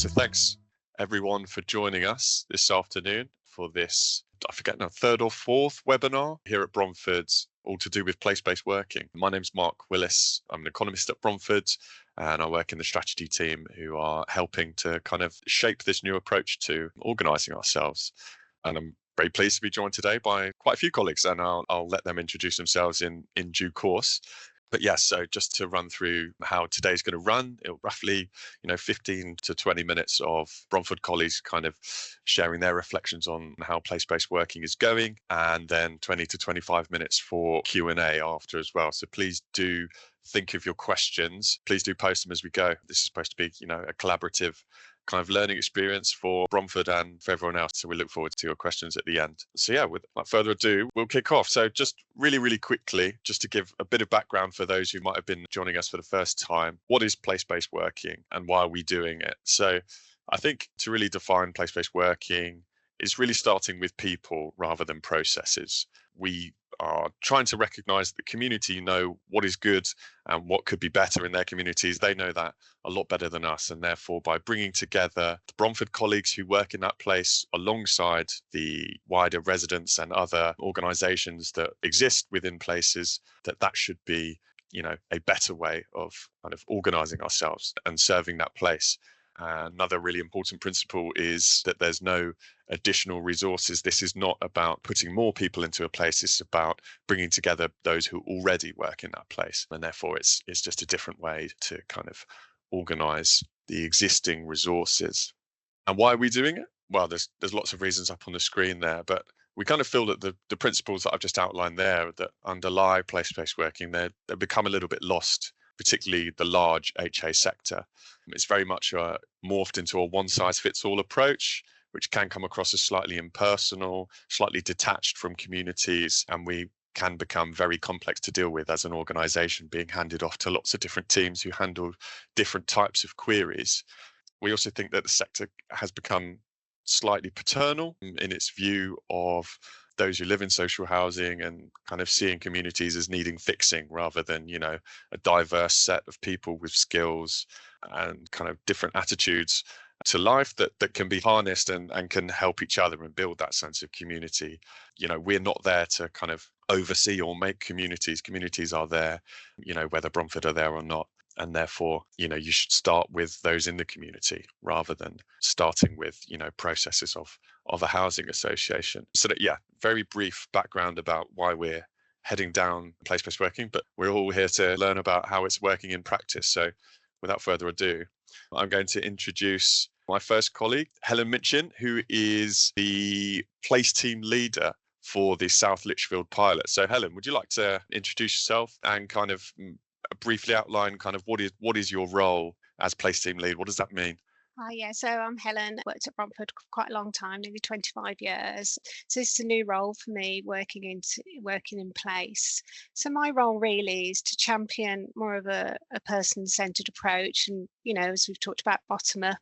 So thanks everyone for joining us this afternoon for this, I forget now, third or fourth webinar here at Bromford, all to do with place-based working. My name's Mark Willis. I'm an economist at Bromford and I work in the strategy team who are helping to kind of shape this new approach to organising ourselves. And I'm very pleased to be joined today by quite a few colleagues, and I'll let them introduce themselves in due course. But yes, so just to run through how today's going to run, it'll roughly, 15 to 20 minutes of Bromford colleagues kind of sharing their reflections on how place-based working is going, and then 20 to 25 minutes for Q&A after as well. So please do think of your questions. Please do post them as we go. This is supposed to be, a collaborative kind of learning experience for Bromford and for everyone else. So we look forward to your questions at the end. So yeah, without further ado, we'll kick off. So just really, really quickly, just to give a bit of background for those who might have been joining us for the first time, what is place-based working and why are we doing it? So I think to really define place-based working is really starting with people rather than processes. We are trying to recognize that community know what is good and what could be better in their communities. They know that a lot better than us. And therefore, by bringing together the Bromford colleagues who work in that place alongside the wider residents and other organizations that exist within places, that should be, a better way of kind of organizing ourselves and serving that place. Another really important principle is that there's no additional resources. This is not about putting more people into a place. It's about bringing together those who already work in that place. And therefore, it's just a different way to kind of organize the existing resources. And why are we doing it? Well, there's lots of reasons up on the screen there, but we kind of feel that the principles that I've just outlined there that underlie place-based working, they become a little bit lost, particularly the large HA sector. It's very much morphed into a one-size-fits-all approach, which can come across as slightly impersonal, slightly detached from communities, and we can become very complex to deal with as an organisation, being handed off to lots of different teams who handle different types of queries. We also think that the sector has become slightly paternal in its view of those who live in social housing and kind of seeing communities as needing fixing rather than, a diverse set of people with skills and kind of different attitudes to life that can be harnessed and can help each other and build that sense of community. We're not there to kind of oversee or make communities. Communities are there, whether Bromford are there or not. And therefore, you should start with those in the community rather than starting with, processes of a housing association. So that, very brief background about why we're heading down place-based working, but we're all here to learn about how it's working in practice. So without further ado, I'm going to introduce my first colleague, Helen Minchin, who is the place team leader for the South Lichfield pilot. So Helen, would you like to introduce yourself and kind of briefly outline kind of what is your role as place team lead? What does that mean? So I'm Helen, worked at Bromford for quite a long time, nearly 25 years. So this is a new role for me, working in place. So my role really is to champion more of a person-centered approach and, as we've talked about, bottom up,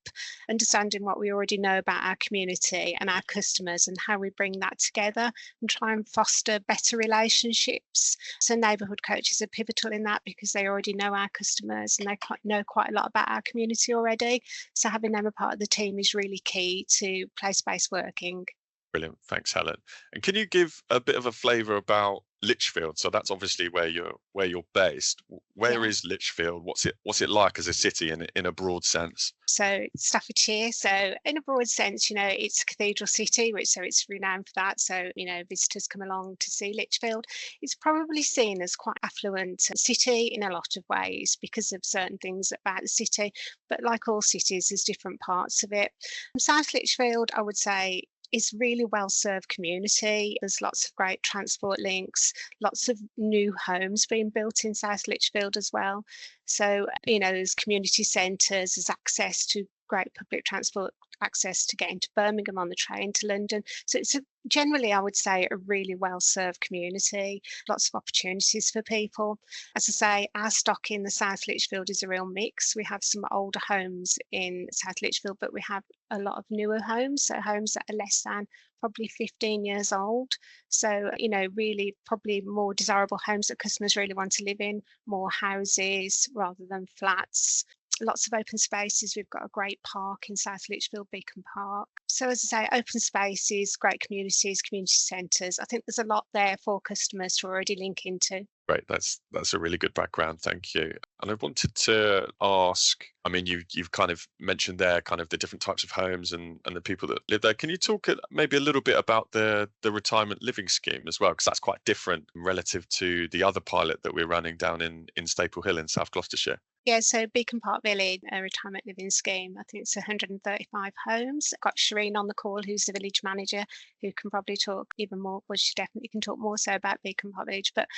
understanding what we already know about our community and our customers and how we bring that together and try and foster better relationships. So neighbourhood coaches are pivotal in that because they already know our customers and they know quite a lot about our community already. So having them a part of the team is really key to place-based working. Brilliant. Thanks, Helen. And can you give a bit of a flavour about Lichfield? So that's obviously where you're based. Where Yeah. is Lichfield? What's it like as a city in a broad sense? So it's Staffordshire. So in a broad sense, it's a cathedral city, so it's renowned for that. So, visitors come along to see Lichfield. It's probably seen as quite affluent city in a lot of ways because of certain things about the city. But like all cities, there's different parts of it. South Lichfield, I would say, is really well-served community. There's lots of great transport links, lots of new homes being built in South Lichfield as well. So, there's community centres, there's access to great public transport, access to getting to Birmingham on the train to London. So it's generally, I would say, a really well-served community, lots of opportunities for people. As I say, our stock in the South Lichfield is a real mix. We have some older homes in South Lichfield, but we have a lot of newer homes, so homes that are less than probably 15 years old. So, really probably more desirable homes that customers really want to live in, more houses rather than flats. lots of open spaces. We've got a great park in South Lichfield, Beacon Park. So as I say, open spaces, great communities, community centres. I think there's a lot there for customers to already link into. Great. That's a really good background. Thank you. And I wanted to ask, I mean, you've kind of mentioned there kind of the different types of homes and the people that live there. Can you talk maybe a little bit about the retirement living scheme as well? Because that's quite different relative to the other pilot that we're running down in Staple Hill in South Gloucestershire. Yeah, so Beacon Park Village, a retirement living scheme. I think it's 135 homes. I've got Charenne on the call, who's the village manager, who can probably talk even more. Well, she definitely can talk more so about Beacon Park Village. But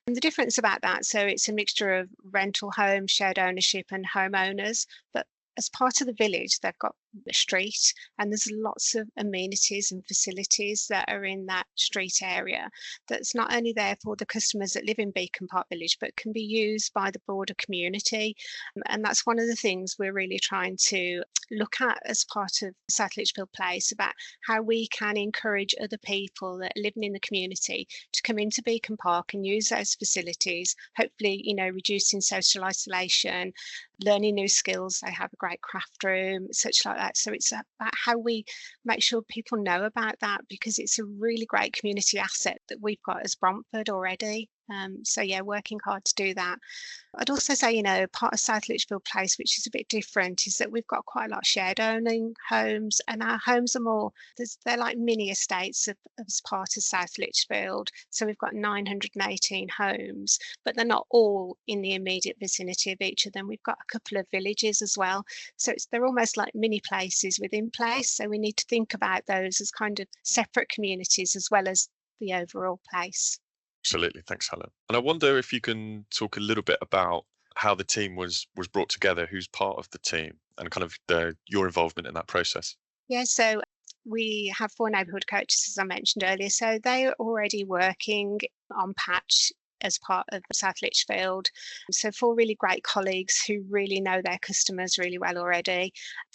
the difference about that, so it's a mixture of rental homes, shared ownership, and homeowners. But as part of the village, they've got a street, and there's lots of amenities and facilities that are in that street area that's not only there for the customers that live in Beacon Park Village, but can be used by the broader community. And that's one of the things we're really trying to look at as part of South Lichfield Place, about how we can encourage other people that are living in the community to come into Beacon Park and use those facilities, hopefully, reducing social isolation, learning new skills. They have a great craft room, such like that. So it's about how we make sure people know about that, because it's a really great community asset that we've got as Bromford already. So yeah, working hard to do that. I'd also say, part of South Lichfield Place, which is a bit different, is that we've got quite a lot of shared owning homes, and our homes are more, they're like mini estates as part of South Lichfield. So we've got 918 homes, but they're not all in the immediate vicinity of each of them. We've got a couple of villages as well. So they're almost like mini places within place. So we need to think about those as kind of separate communities as well as the overall place. Absolutely. Thanks, Helen. And I wonder if you can talk a little bit about how the team was brought together, who's part of the team, and kind of your involvement in that process. Yeah, so we have 4 neighbourhood coaches, as I mentioned earlier. So they are already working on patch as part of South Lichfield. So 4 really great colleagues who really know their customers really well already.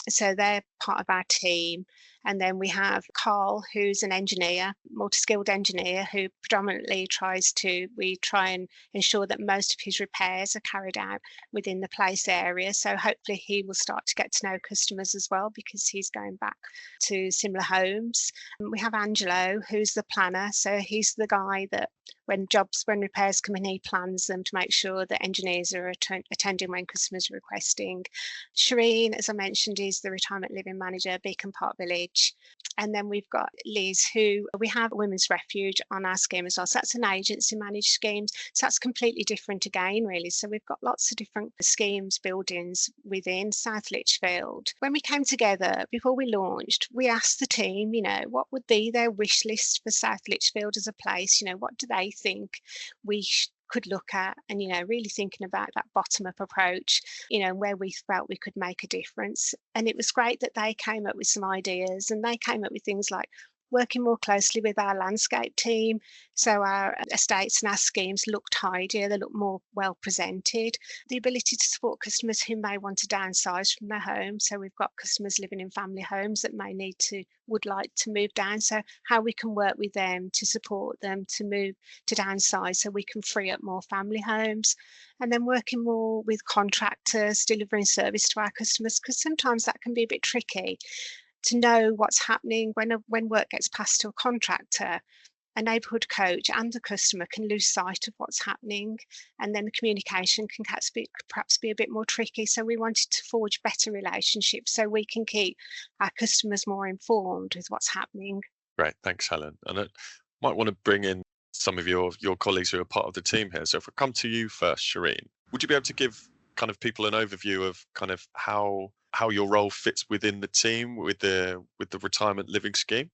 So they're part of our team. And then we have Karl, who's an engineer, multi-skilled engineer, who predominantly we try and ensure that most of his repairs are carried out within the place area. So hopefully he will start to get to know customers as well, because he's going back to similar homes. And we have Angelo, who's the planner. So he's the guy that when repairs come in, he plans them to make sure that engineers are attending when customers are requesting. Charenne, as I mentioned, is the retirement living manager, Beacon Park Village. And then we've got Liz, who we have a women's refuge on our scheme as well. So that's an agency managed scheme. So that's completely different again, really. So we've got lots of different schemes, buildings within South Lichfield. When we came together, before we launched, we asked the team, what would be their wish list for South Lichfield as a place? What do they think we could look at, and really thinking about that bottom up approach, where we felt we could make a difference. And it was great that they came up with some ideas, and they came up with things like working more closely with our landscape team, so our estates and our schemes look tidier, they look more well presented. The ability to support customers who may want to downsize from their home. So we've got customers living in family homes that would like to move down. So how we can work with them to support them to move to downsize, so we can free up more family homes. And then working more with contractors, delivering service to our customers, because sometimes that can be a bit tricky to know what's happening when work gets passed to a contractor. A neighbourhood coach and the customer can lose sight of what's happening, and then the communication can perhaps be a bit more tricky. So we wanted to forge better relationships so we can keep our customers more informed with what's happening. Great. Thanks, Helen. And I might want to bring in some of your colleagues who are part of the team here. So if I come to you first, Charenne, would you be able to give kind of people an overview of kind of how your role fits within the team with the retirement living scheme?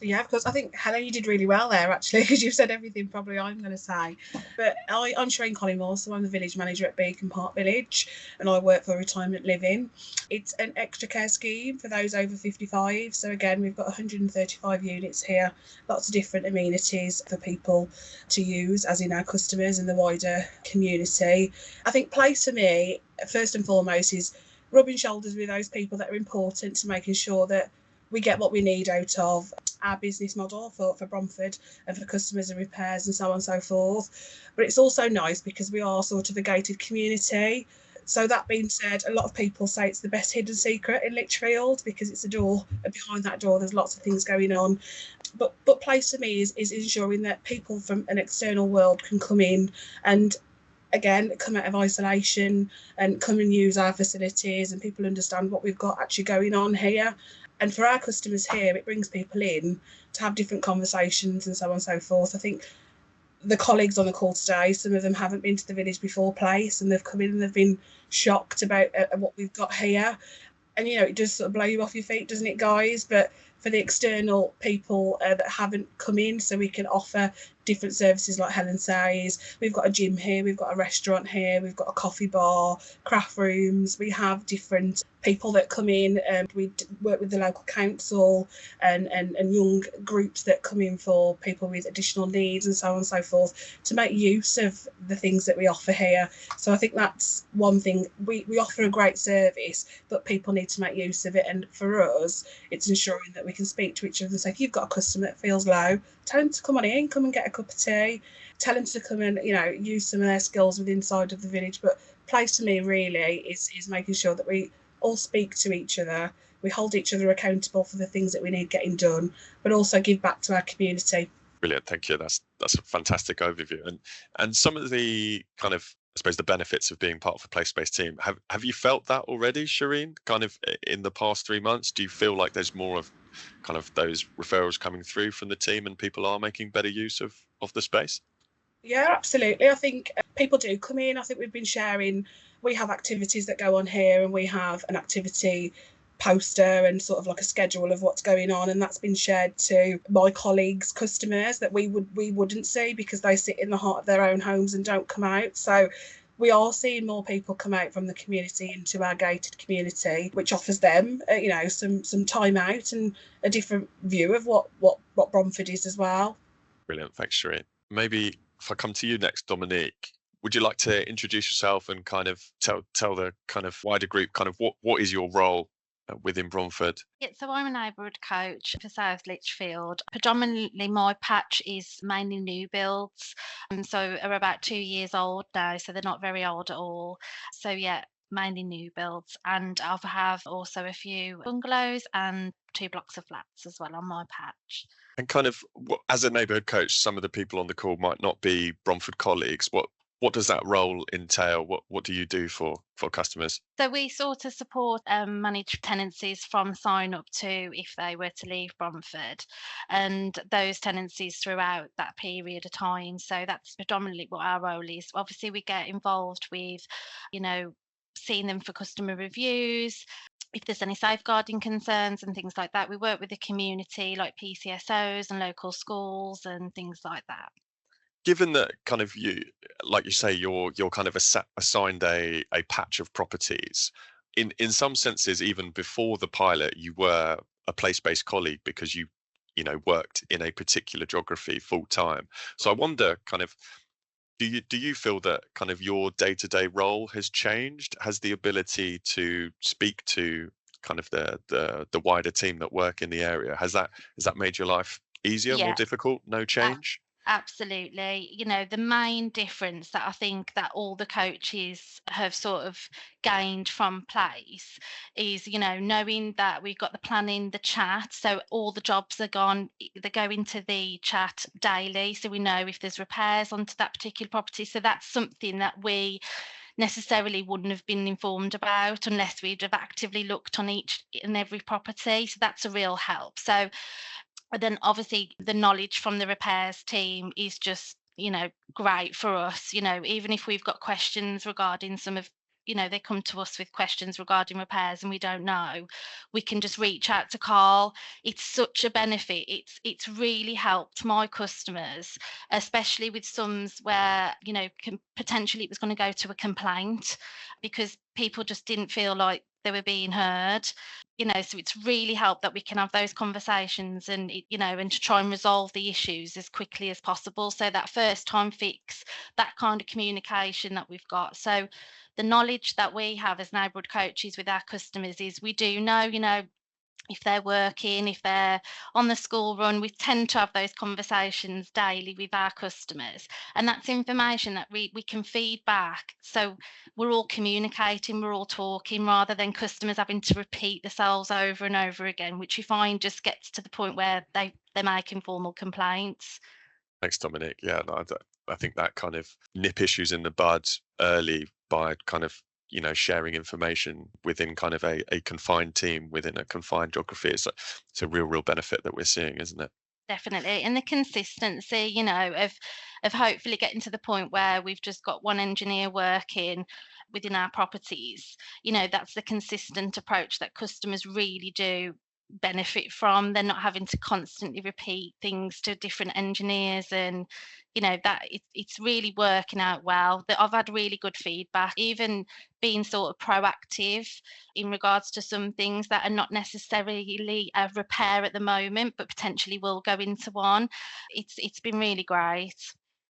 Yeah, of course. I think, Helen, you did really well there, actually, because you've said everything probably I'm going to say. But I'm Charenne Collymore, so I'm the village manager at Beacon Park Village, and I work for retirement living. It's an extra care scheme for those over 55. So again, we've got 135 units here, lots of different amenities for people to use, as in our customers and the wider community. I think place for me, first and foremost, is rubbing shoulders with those people that are important to making sure that we get what we need out of our business model for Bromford and for customers and repairs and so on and so forth. But it's also nice because we are sort of a gated community. So that being said, a lot of people say it's the best hidden secret in Lichfield because it's a door, and behind that door there's lots of things going on. But place for me is ensuring that people from an external world can come in and again come out of isolation and come and use our facilities, and people understand what we've got actually going on here. And for our customers here, it brings people in to have different conversations and so on and so forth. I think the colleagues on the call today, some of them haven't been to the village before place, and they've come in and they've been shocked about what we've got here. And it does sort of blow you off your feet, doesn't it, guys? But for the external people that haven't come in, so we can offer different services like Helen says. We've got a gym here, we've got a restaurant here, we've got a coffee bar, craft rooms. We have different people that come in, and we work with the local council and young groups that come in for people with additional needs and so on and so forth, to make use of the things that we offer here. So I think that's one thing. We offer a great service, but people need to make use of it. And for us, it's ensuring that we can speak to each other and say, if you've got a customer that feels low, tell them to come on in, come and get a cup of tea, tell them to come and use some of their skills within inside of the village. But place to me really is making sure that we all speak to each other, we hold each other accountable for the things that we need getting done, but also give back to our community. Brilliant, thank you. That's a fantastic overview. And some of the kind of, I suppose, the benefits of being part of a place-based team. Have you felt that already, Charenne? Kind of in the past 3 months, do you feel like there's more of kind of those referrals coming through from the team, and people are making better use of the space? Yeah, absolutely. I think people do come in. I think we've been sharing. We have activities that go on here, and we have an activity poster and sort of like a schedule of what's going on, and that's been shared to my colleagues' customers that we wouldn't see because they sit in the heart of their own homes and don't come out. So we are seeing more people come out from the community into our gated community, which offers them some time out and a different view of what Bromford is as well. Brilliant, thanks, Charenne. Maybe if I come to you next, Dominique, would you like to introduce yourself and kind of tell the kind of wider group kind of what is your role within Bromford? Yeah, so I'm a neighbourhood coach for South Lichfield. Predominantly my patch is mainly new builds, and so are about 2 years old now, so they're not very old at all. So yeah, mainly new builds, and I have also a few bungalows and 2 blocks of flats as well on my patch. And kind of, as a neighbourhood coach, some of the people on the call might not be Bromford colleagues. What does that role entail? What do you do for customers? So we sort of support managed tenancies from sign up to if they were to leave Bromford, and those tenancies throughout that period of time. So that's predominantly what our role is. Obviously, we get involved with, seeing them for customer reviews. If there's any safeguarding concerns and things like that, we work with the community like PCSOs and local schools and things like that. Given that kind of you, like you say, you're kind of assigned a patch of properties, in some senses, even before the pilot, you were a place-based colleague because you worked in a particular geography full time. So I wonder, kind of, do you feel that kind of your day-to-day role has changed? Has the ability to speak to kind of the wider team that work in the area, has that made your life easier, more Yeah. difficult? No change? Absolutely. The main difference that I think that all the coaches have sort of gained from place is, knowing that we've got the planning, the chat. So all the jobs are they go into the chat daily. So we know if there's repairs onto that particular property. So that's something that we necessarily wouldn't have been informed about unless we'd have actively looked on each and every property. So that's a real help. So and then obviously the knowledge from the repairs team is just, great for us, even if we've got questions regarding some of, they come to us with questions regarding repairs and we don't know, we can just reach out to Karl. It's such a benefit. It's really helped my customers, especially with some where, potentially it was going to go to a complaint because people just didn't feel like they were being heard. So it's really helped that we can have those conversations and and to try and resolve the issues as quickly as possible, so that first time fix, that kind of communication that we've got. So the knowledge that we have as neighbourhood coaches with our customers is we do know if they're working, if they're on the school run. We tend to have those conversations daily with our customers. And that's information that we can feed back. So we're all communicating, we're all talking, rather than customers having to repeat themselves over and over again, which we find just gets to the point where they're making formal complaints. Thanks, Dominique. Yeah, no, I think that kind of nip issues in the bud early by kind of, sharing information within kind of a confined team within a confined geography. It's a real benefit that we're seeing, isn't it? Definitely. And the consistency, of hopefully getting to the point where we've just got one engineer working within our properties. That's the consistent approach that customers really do benefit from. They're not having to constantly repeat things to different engineers, and that it's really working out well. That I've had really good feedback, even being sort of proactive in regards to some things that are not necessarily a repair at the moment, but potentially will go into one. It's been really great.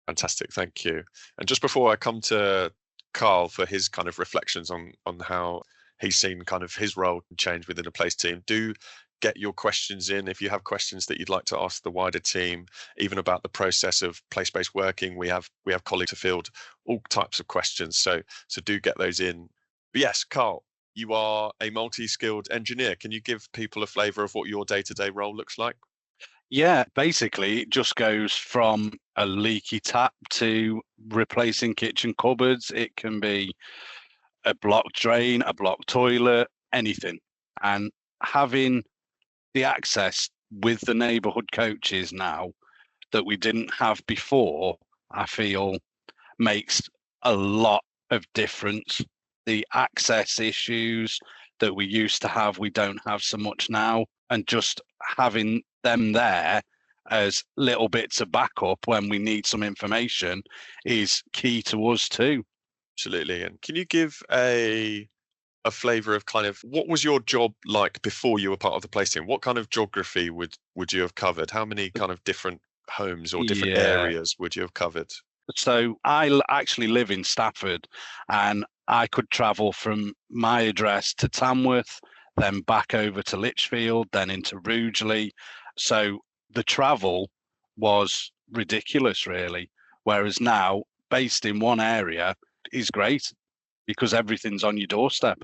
Fantastic, thank you. And just before I come to Karl for his kind of reflections on how he's seen kind of his role change within a place team, do get your questions in. If you have questions that you'd like to ask the wider team, even about the process of place-based working, we have colleagues to field all types of questions. So do get those in. But yes, Karl, you are a multi-skilled engineer. Can you give people a flavour of what your day-to-day role looks like? Yeah, basically it just goes from a leaky tap to replacing kitchen cupboards. It can be a blocked drain, a blocked toilet, anything. And having the access with the neighbourhood coaches now that we didn't have before, I feel makes a lot of difference. The access issues that we used to have, we don't have so much now. And just having them there as little bits of backup when we need some information is key to us too. Absolutely. And can you give a flavour of kind of what was your job like before you were part of the place team? What kind of geography would you have covered? How many kind of different homes or different areas would you have covered? So I actually live in Stafford, and I could travel from my address to Tamworth, then back over to Lichfield, then into Rugeley. So the travel was ridiculous, really. Whereas now, based in one area is great because everything's on your doorstep.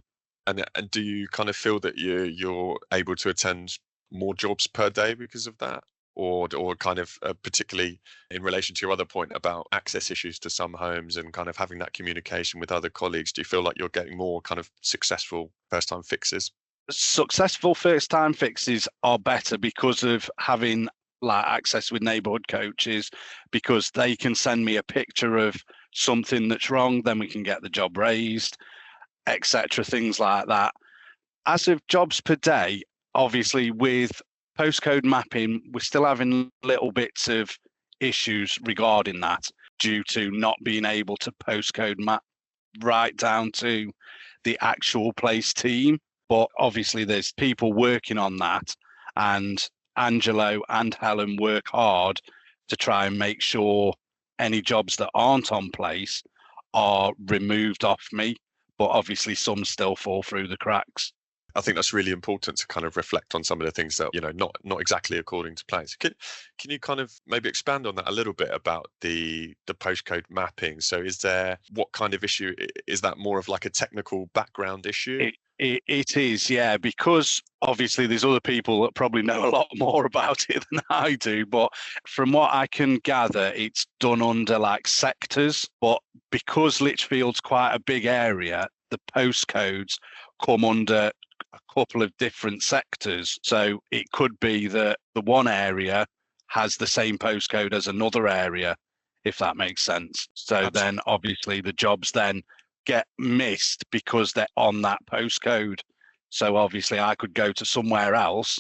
And do you kind of feel that you're able to attend more jobs per day because of that? Or kind of particularly in relation to your other point about access issues to some homes and kind of having that communication with other colleagues, do you feel like you're getting more kind of successful first-time fixes? Successful first-time fixes are better because of having like access with neighbourhood coaches, because they can send me a picture of something that's wrong, then we can get the job raised, etc., things like that. As of jobs per day, obviously with postcode mapping, we're still having little bits of issues regarding that due to not being able to postcode map right down to the actual place team. But obviously there's people working on that, and Angelo and Helen work hard to try and make sure any jobs that aren't on place are removed off me. But obviously some still fall through the cracks. I think that's really important to kind of reflect on some of the things that, not exactly according to plans. Can you kind of maybe expand on that a little bit about the postcode mapping? So what kind of issue is that? More of like a technical background issue? It is, yeah, because obviously there's other people that probably know a lot more about it than I do. But from what I can gather, it's done under like sectors. But because Lichfield's quite a big area, the postcodes come under a couple of different sectors. So it could be that the one area has the same postcode as another area, if that makes sense. So then obviously the jobs then get missed because they're on that postcode. So obviously I could go to somewhere else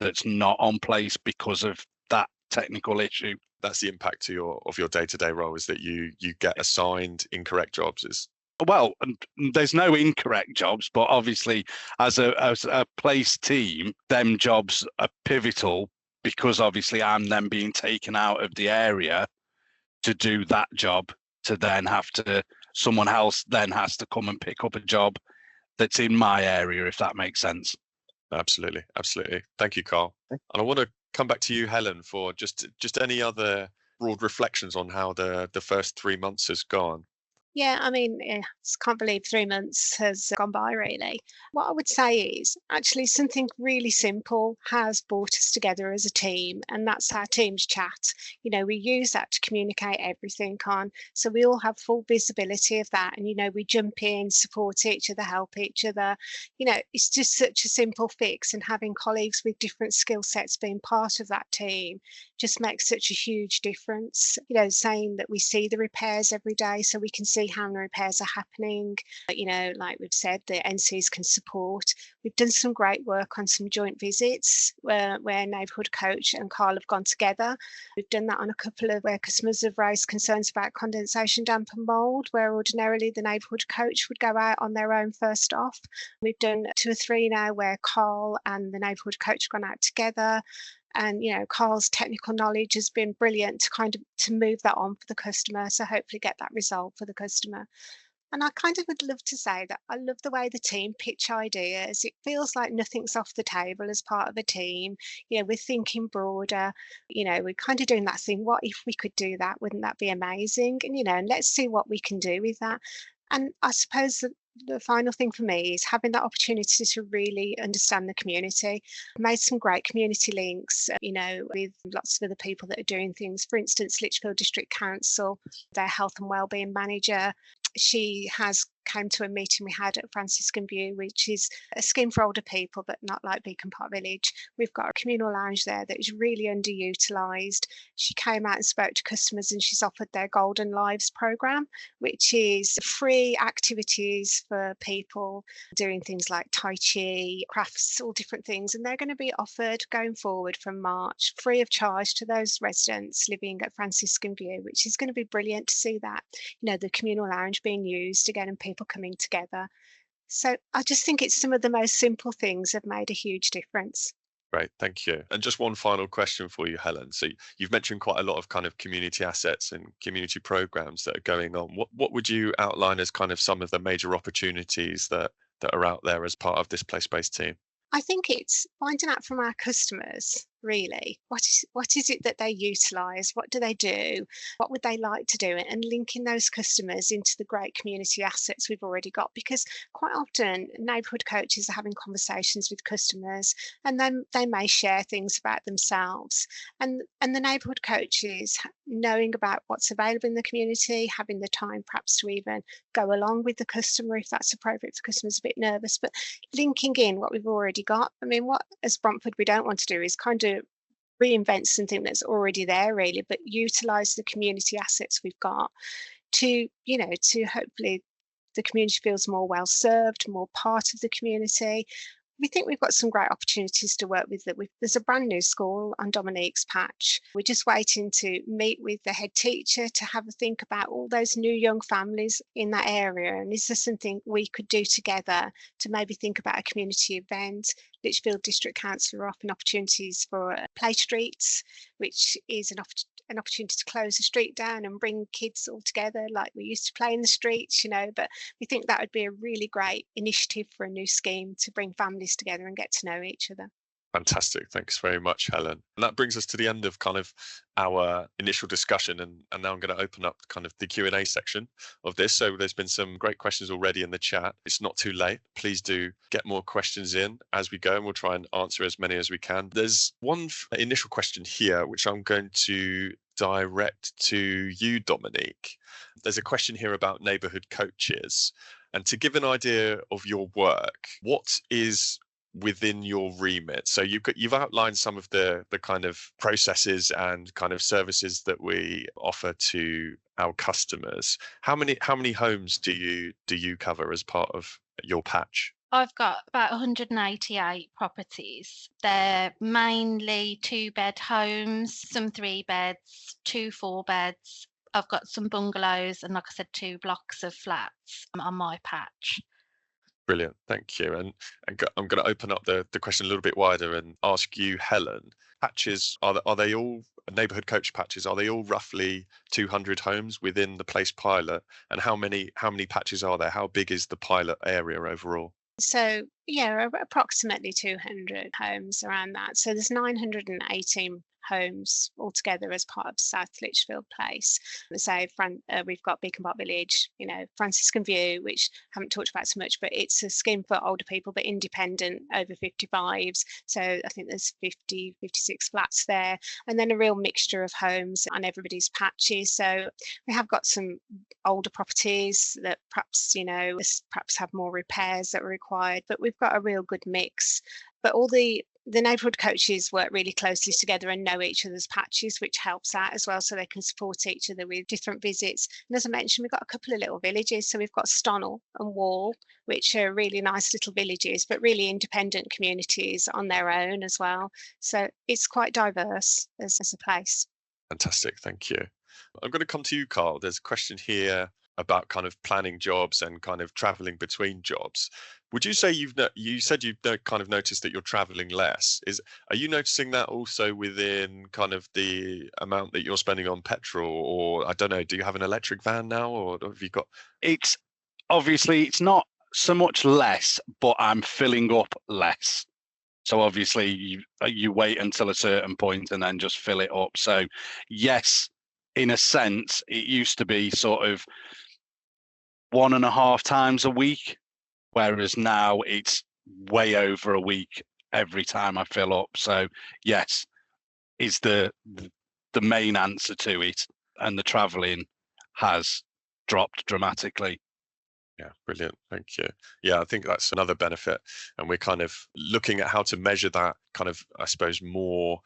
that's not on place because of that technical issue. That's the impact of your day-to-day role, is that you get assigned incorrect jobs. Well, there's no incorrect jobs, but obviously as a place team, them jobs are pivotal because obviously I'm then being taken out of the area to do that job, to then someone else then has to come and pick up a job that's in my area, if that makes sense. Absolutely, absolutely. Thank you, Karl. And I want to come back to you, Helen, for just any other broad reflections on how the first 3 months has gone. Yeah, I mean, can't believe 3 months has gone by, really. What I would say is actually something really simple has brought us together as a team, and that's our Teams chat. We use that to communicate everything on, so we all have full visibility of that. And, we jump in, support each other, help each other. It's just such a simple fix, and having colleagues with different skill sets being part of that team just makes such a huge difference. Saying that we see the repairs every day so we can see how the repairs are happening. Like we've said, the NCs can support. We've done some great work on some joint visits where Neighbourhood Coach and Karl have gone together. We've done that on a couple of where customers have raised concerns about condensation, damp and mould, where ordinarily the Neighbourhood Coach would go out on their own first off. We've done 2 or 3 now where Karl and the Neighbourhood Coach have gone out together. And Karl's technical knowledge has been brilliant to move that on for the customer, so hopefully get that resolved for the customer. And I kind of would love to say that I love the way the team pitch ideas. It feels like nothing's off the table as part of a team. We're thinking broader. We're kind of doing that thing. What if we could do that? Wouldn't that be amazing? And let's see what we can do with that. And I suppose the final thing for me is having that opportunity to really understand the community. I've made some great community links, with lots of other people that are doing things. For instance, Lichfield District Council, their health and wellbeing manager, she has came to a meeting we had at Franciscan View, which is a scheme for older people, but not like Beacon Park Village. We've got a communal lounge there that is really underutilised. She came out and spoke to customers, and she's offered their Golden Lives programme, which is free activities for people doing things like Tai Chi, crafts, all different things. And they're going to be offered going forward from March, free of charge to those residents living at Franciscan View, which is going to be brilliant to see that, the communal lounge being used again and people coming together. So I just think it's some of the most simple things have made a huge difference. Great, thank you. And just one final question for you, Helen. So you've mentioned quite a lot of kind of community assets and community programs that are going on. What would you outline as kind of some of the major opportunities that are out there as part of this place-based team? I think it's finding out from our customers, really, what is it that they utilise? What do they do? What would they like to do? And linking those customers into the great community assets we've already got. Because quite often neighbourhood coaches are having conversations with customers, and then they may share things about themselves. And the neighbourhood coaches knowing about what's available in the community, having the time perhaps to even go along with the customer if that's appropriate. If the customer's a bit nervous, but linking in what we've already got. I mean, what as Bromford we don't want to do is kind of reinvent something that's already there, really, but utilise the community assets we've got to hopefully the community feels more well served, more part of the community. We think we've got some great opportunities to work with. There's a brand new school on Dominique's patch. We're just waiting to meet with the head teacher to have a think about all those new young families in that area. And is there something we could do together to maybe think about a community event? Lichfield District Council are offering opportunities for play streets, which is an opportunity to close the street down and bring kids all together like we used to play in the streets, but we think that would be a really great initiative for a new scheme to bring families together and get to know each other. Fantastic. Thanks very much, Helen. And that brings us to the end of kind of our initial discussion. And now I'm going to open up kind of the Q&A section of this. So there's been some great questions already in the chat. It's not too late. Please do get more questions in as we go, and we'll try and answer as many as we can. There's one initial question here, which I'm going to direct to you, Dominique. There's a question here about neighbourhood coaches. And to give an idea of your work, what is within your remit? So you've outlined some of the kind of processes and kind of services that we offer to our customers. How many homes do you cover as part of your patch? I've got about 188 properties. They're mainly 2-bed homes, some 3 beds, 2 4-beds. I've got some bungalows and, like I said, 2 blocks of flats on my patch. Brilliant, thank you. And I'm going to open up the question a little bit wider and ask you, Helen, patches, are they all neighbourhood coach patches? Are they all roughly 200 homes within the place pilot? And how many patches are there? How big is the pilot area overall? So Yeah, approximately 200 homes around that. So there's 918 homes altogether as part of South Lichfield Place. So we've got Beacon Park Village, Franciscan View, which I haven't talked about so much, but it's a scheme for older people, but independent over 55s. So I think there's 56 flats there, and then a real mixture of homes on everybody's patches. So we have got some older properties that perhaps have more repairs that are required, but we've got a real good mix. But all the neighbourhood coaches work really closely together and know each other's patches, which helps out as well, so they can support each other with different visits. And as I mentioned, we've got a couple of little villages. So we've got Stonnell and Wall, which are really nice little villages, but really independent communities on their own as well. So it's quite diverse as a place. Fantastic, thank you. I'm going to come to you, Karl. There's a question here about kind of planning jobs and kind of traveling between jobs. Would you say you said you've kind of noticed that you're traveling less? Are you noticing that also within kind of the amount that you're spending on petrol, or I don't know, do you have an electric van now, or have you got? It's not so much less, but I'm filling up less. So obviously you wait until a certain point and then just fill it up. So yes, in a sense, it used to be sort of 1.5 times a week, whereas now it's way over a week every time I fill up. So yes, is the main answer to it, and the travelling has dropped dramatically. Yeah, brilliant. Thank you. Yeah, I think that's another benefit. And we're kind of looking at how to measure that kind of, I suppose, more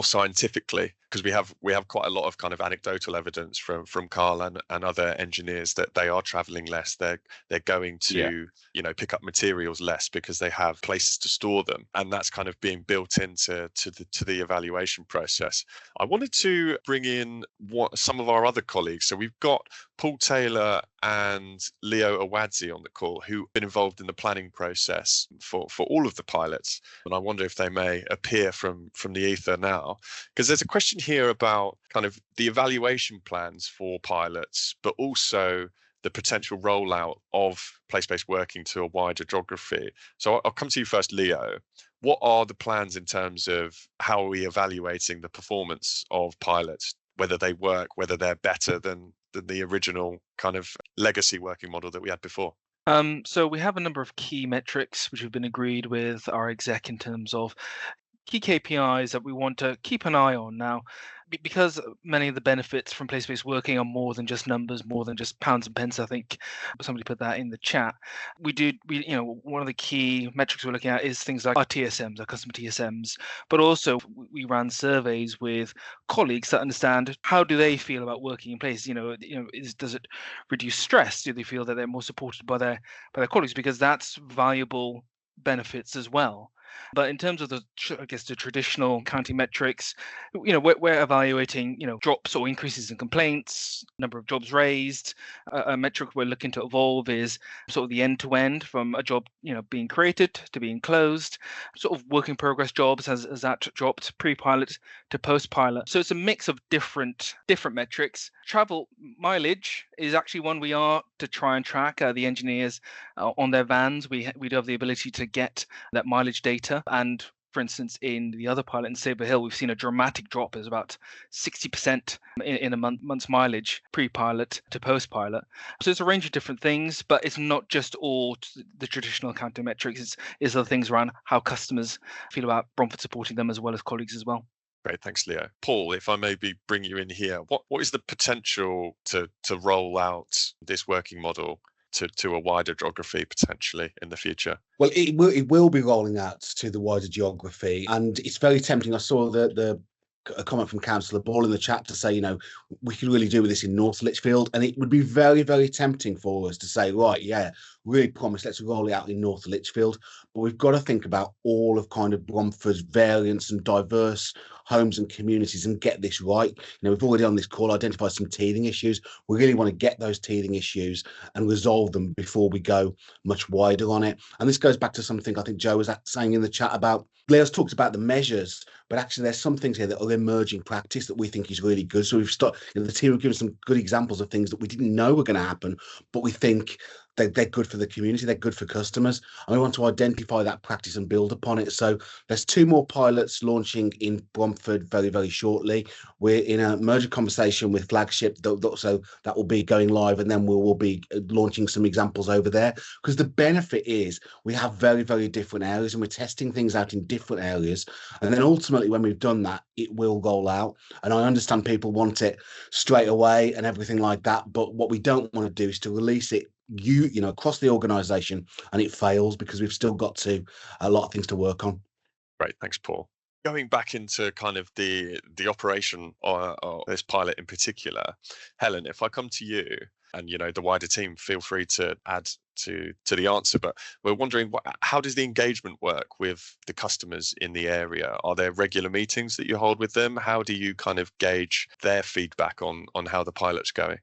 scientifically, because we have quite a lot of kind of anecdotal evidence from Karl and other engineers that they are traveling less. They're going to, pick up materials less because they have places to store them. And that's kind of being built into the evaluation process. I wanted to bring in some of our other colleagues. So we've got Paul Taylor and Leo Awadzi on the call, who've been involved in the planning process for all of the pilots. And I wonder if they may appear from the ether now, because there's a question here about kind of the evaluation plans for pilots, but also the potential rollout of place-based working to a wider geography. So I'll come to you first, Leo. What are the plans in terms of how are we evaluating the performance of pilots, whether they work, whether they're better than the original kind of legacy working model that we had before? So we have a number of key metrics which have been agreed with our exec in terms of key KPIs that we want to keep an eye on now, because many of the benefits from place-based working are more than just numbers, more than just pounds and pence. I think somebody put that in the chat. One of the key metrics we're looking at is things like our TSMs, our customer TSMs, but also we ran surveys with colleagues that understand how do they feel about working in place. Does it reduce stress? Do they feel that they're more supported by their colleagues? Because that's valuable benefits as well. But in terms of the traditional counting metrics, we're evaluating, drops or increases in complaints, number of jobs raised. A metric we're looking to evolve is sort of the end-to-end from a job, being created to being closed. Sort of work in progress jobs has that dropped pre-pilot to post-pilot. So it's a mix of different metrics. Travel mileage is actually one we are to try and track. The engineers on their vans, we do have the ability to get that mileage data. And for instance, in the other pilot in Sabre Hill, we've seen a dramatic drop. There's about 60% in a month's mileage pre-pilot to post-pilot. So it's a range of different things, but it's not just all the traditional accounting metrics. It's other things around how customers feel about Bromford supporting them as well as colleagues as well. Great, thanks, Leo. Paul, if I maybe bring you in here, what is the potential to roll out this working model to a wider geography potentially in the future? Well, it will be rolling out to the wider geography, and it's very tempting. I saw a comment from Councillor Ball in the chat to say, we could really do with this in North Lichfield, and it would be very, very tempting for us to say, right, yeah, really promise, let's roll it out in North Lichfield. But we've got to think about all of kind of Bromford's variants and diverse homes and communities and get this right. We've already on this call identified some teething issues. We really want to get those teething issues and resolve them before we go much wider on it. And this goes back to something I think Joe was saying in the chat about, Leo's talked about the measures, but actually there's some things here that are emerging practice that we think is really good. So we've the team have given some good examples of things that we didn't know were going to happen, but we think they're good for the community, they're good for customers, and we want to identify that practice and build upon it. So there's 2 more pilots launching in Bromford very, very shortly. We're in a merger conversation with Flagship, so that will be going live, and then we will be launching some examples over there, because the benefit is we have very, very different areas and we're testing things out in different areas, and then ultimately when we've done that, it will roll out. And I understand people want it straight away and everything like that, but what we don't want to do is to release it across the organization and it fails, because we've still got a lot of things to work on. Great, thanks, Paul. Going back into kind of the operation or this pilot in particular, Helen, if I come to you and the wider team, feel free to add to the answer, but we're wondering how does the engagement work with the customers in the area? Are there regular meetings that you hold with them? How do you kind of gauge their feedback on how the pilot's going?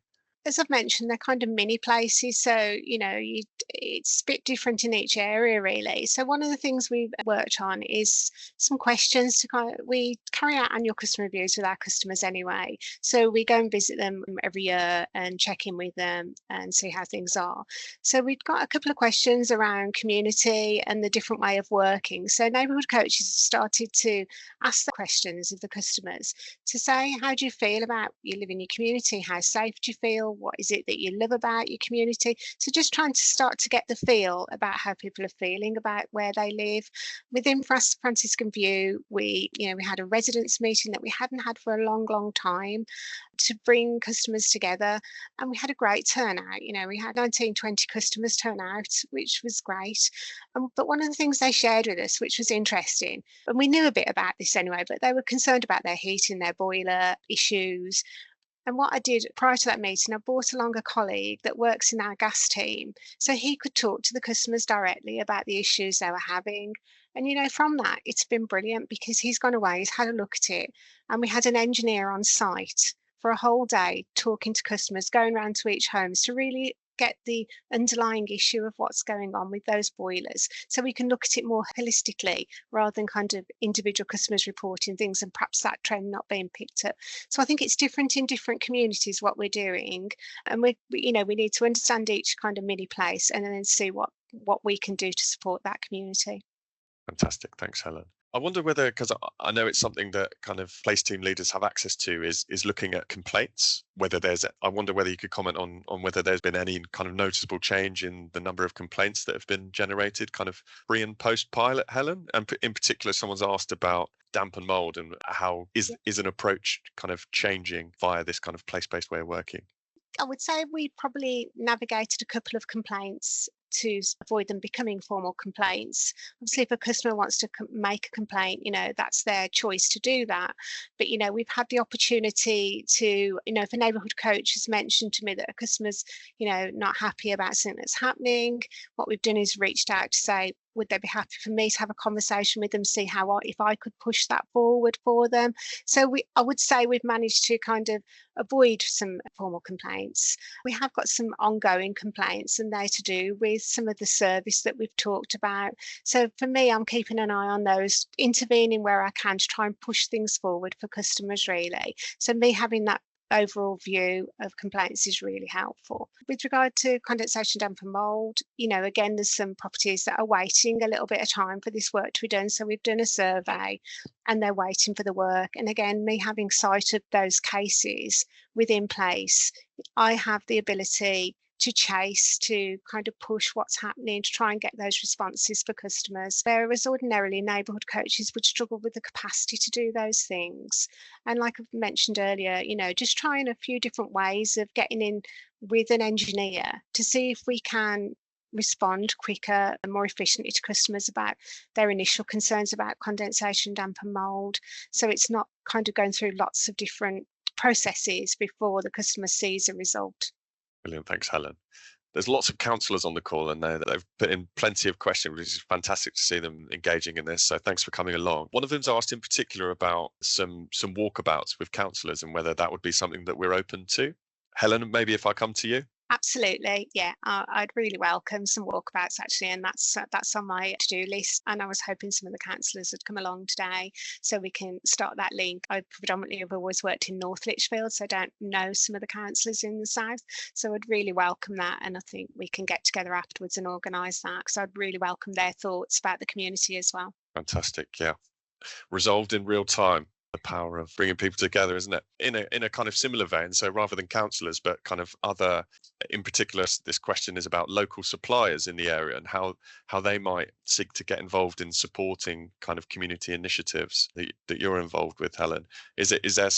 As I've mentioned, they're kind of mini places, so it's a bit different in each area, really. So one of the things we've worked on is some questions we carry out annual customer reviews with our customers anyway. So we go and visit them every year and check in with them and see how things are. So we've got a couple of questions around community and the different way of working. So neighbourhood coaches have started to ask the questions of the customers to say, how do you feel about you live in your community? How safe do you feel? What is it that you love about your community? So just trying to start to get the feel about how people are feeling about where they live. Within Franciscan View, we had a residents meeting that we hadn't had for a long, long time to bring customers together, and we had a great turnout. We had 19, 20 customers turn out, which was great. But one of the things they shared with us, which was interesting, and we knew a bit about this anyway, but they were concerned about their heating, their boiler issues. And what I did prior to that meeting, I brought along a colleague that works in our gas team, so he could talk to the customers directly about the issues they were having. And from that, it's been brilliant, because he's gone away, he's had a look at it, and we had an engineer on site for a whole day talking to customers, going around to each homes to really get the underlying issue of what's going on with those boilers, so we can look at it more holistically rather than kind of individual customers reporting things and perhaps that trend not being picked up. So I think it's different in different communities what we're doing, and we need to understand each kind of mini place and then see what we can do to support that community. Fantastic, thanks, Helen. I wonder whether, because I know it's something that kind of place team leaders have access to, is looking at complaints. I wonder whether you could comment on whether there's been any kind of noticeable change in the number of complaints that have been generated, kind of pre and post pilot, Helen. And in particular, someone's asked about damp and mold and how is an approach kind of changing via this kind of place-based way of working. I would say we probably navigated a couple of complaints to avoid them becoming formal complaints. Obviously, if a customer wants to make a complaint, that's their choice to do that. But, we've had the opportunity to, if a neighbourhood coach has mentioned to me that a customer's, not happy about something that's happening, what we've done is reached out to say, would they be happy for me to have a conversation with them, see if I could push that forward for them. So I would say we've managed to kind of avoid some formal complaints. We have got some ongoing complaints, and they're to do with some of the service that we've talked about. So for me, I'm keeping an eye on those, intervening where I can to try and push things forward for customers, really. So me having that overall view of complaints is really helpful. With regard to condensation, damp and mould, again, there's some properties that are waiting a little bit of time for this work to be done. So we've done a survey and they're waiting for the work. And again, me having sight of those cases within place, I have the ability to chase, to kind of push what's happening, to try and get those responses for customers. Whereas ordinarily neighbourhood coaches would struggle with the capacity to do those things. And like I've mentioned earlier, just trying a few different ways of getting in with an engineer to see if we can respond quicker and more efficiently to customers about their initial concerns about condensation, damp and mould. So it's not kind of going through lots of different processes before the customer sees a result. Brilliant. Thanks, Helen. There's lots of counsellors on the call, and they've put in plenty of questions, which is fantastic to see them engaging in this. So thanks for coming along. One of them's asked in particular about some walkabouts with counsellors and whether that would be something that we're open to. Helen, maybe if I come to you. Absolutely, yeah. I'd really welcome some walkabouts actually, and that's on my to-do list. And I was hoping some of the councillors would come along today, so we can start that link. I predominantly have always worked in North Lichfield, so I don't know some of the councillors in the south. So I'd really welcome that, and I think we can get together afterwards and organise that, because I'd really welcome their thoughts about the community as well. Fantastic, yeah. Resolved in real time. The power of bringing people together, isn't it? In a kind of similar vein, so rather than councillors, but kind of other, in particular, this question is about local suppliers in the area and how they might seek to get involved in supporting kind of community initiatives that you're involved with, Helen. Is there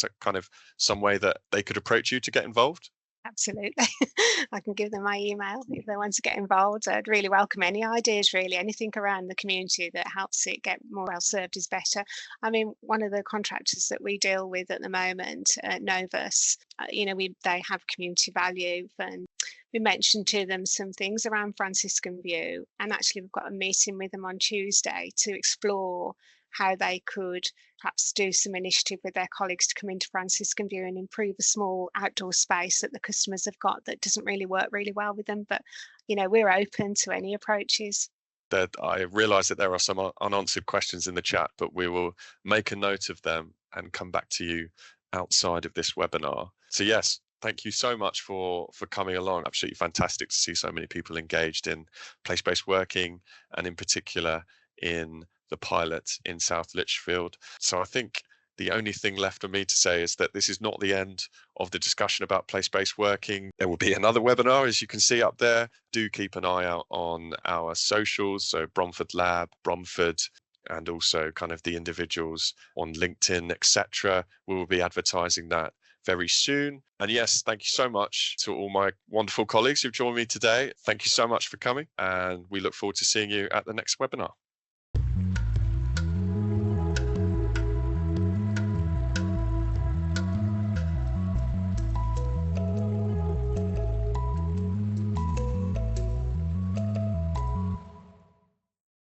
some way that they could approach you to get involved? Absolutely. I can give them my email if they want to get involved. I'd really welcome any ideas, really. Anything around the community that helps it get more well served is better. I mean, one of the contractors that we deal with at the moment, Novus, they have community value, and we mentioned to them some things around Franciscan View. And actually, we've got a meeting with them on Tuesday to explore how they could perhaps do some initiative with their colleagues to come into Franciscan View and improve a small outdoor space that the customers have got that doesn't really work really well with them. But, we're open to any approaches. That I realise that there are some unanswered questions in the chat, but we will make a note of them and come back to you outside of this webinar. So yes, thank you so much for coming along. Absolutely fantastic to see so many people engaged in place-based working, and in particular in the pilot in South Lichfield. So I think the only thing left for me to say is that this is not the end of the discussion about place-based working. There will be another webinar, as you can see up there. Do keep an eye out on our socials, so Bromford Lab, Bromford, and also kind of the individuals on LinkedIn, etc. We will be advertising that very soon. And yes, thank you so much to all my wonderful colleagues who've joined me today. Thank you so much for coming, and we look forward to seeing you at the next webinar.